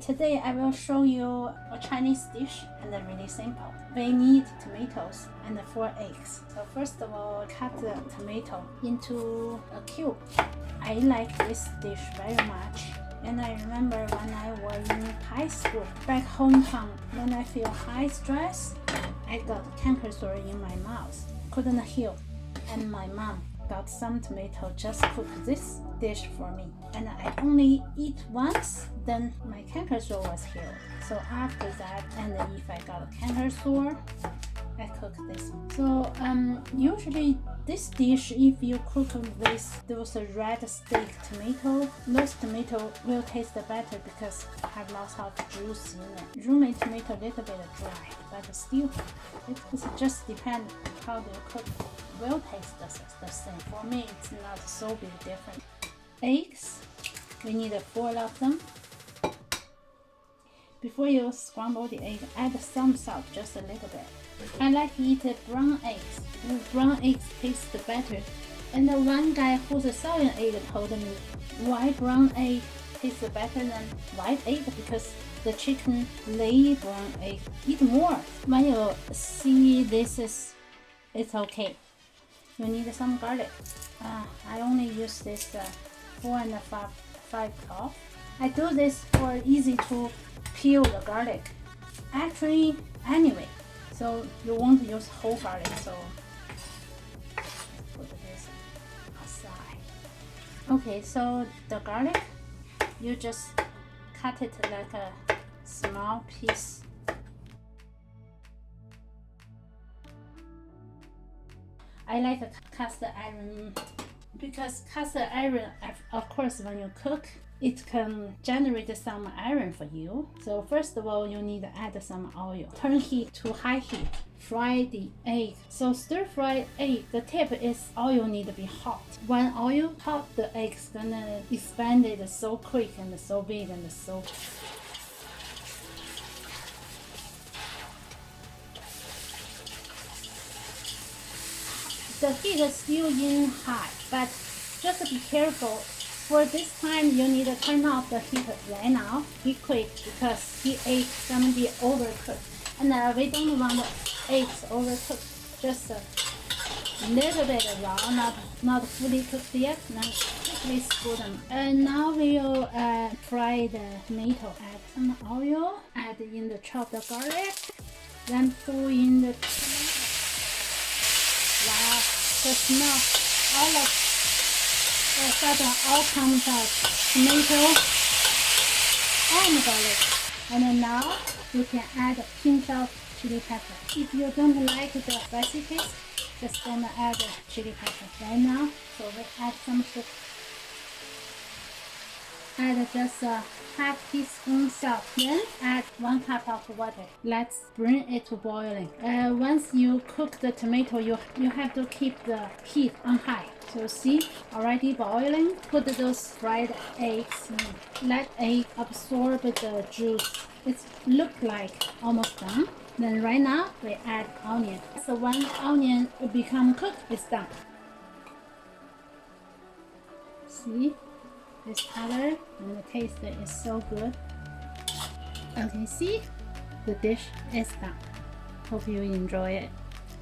Today I will show you a Chinese dish and really simple. We need tomatoes and 4 eggs. So first of all, cut the tomato into a cube. I like this dish very much. And I remember when I was in high school, back hometown, when I feel high stress, I got canker sore in my mouth, couldn't heal. And my mom got some tomato, just cook this dish for me. And I only eat once, then my canker sore was healed. So after that, and if I got a canker sore, I cook this one. So usually this dish, if you cook with those red steak tomato, those tomato will taste better because have lots of juice in it. Roommate tomato a little bit dry, but still, it just depends how they cook. Will taste the same. For me, it's not so big different. Eggs, we need 4 of them. Before you scramble the egg, add some salt, just a little bit. I like to eat brown eggs. Brown eggs taste better. And the one guy who's a soy egg told me why brown egg tastes better than white egg, because the chicken lay brown egg. Eat more. When you see this it's okay. You need some garlic. I only use this 4 and 5 cloves. I do this for easy to peel the garlic. Actually, anyway, so you won't use whole garlic, so put this aside. Okay, so the garlic, you just cut it like a small piece. I like a cast iron because cast iron, of course, when you cook, it can generate some iron for you. So first of all, you need to add some oil. Turn heat to high heat. Fry the egg. So stir fry egg, the tip is oil need to be hot. When oil hot, the egg's gonna expand it so quick and so big and so. The heat is still in high, but just be careful. For this time, you need to turn off the heat right now. Be quick because the egg is gonna be overcooked, and we don't want the eggs overcooked. Just a little bit raw, not fully cooked yet. Now quickly scoop them. And now we'll fry the tomato. Add some oil. Add in the chopped garlic. Then pour in the tomato. Wow, the smell, all comes out tomato and garlic. And then now you can add a pinch of chili pepper. If you don't like the spicy taste, just gonna add chili pepper right now. So we add some soup. Add just a half teaspoon salt. Then add 1 cup of water. Let's bring it to boiling. Once you cook the tomato, you have to keep the heat on high. So see, already boiling. Put those fried eggs in. Let egg absorb the juice. It look like almost done. Then right now we add onion. So when onion become cooked, it's done. See? This color and the taste is so good. Okay, see? The dish is done. Hope you enjoy it.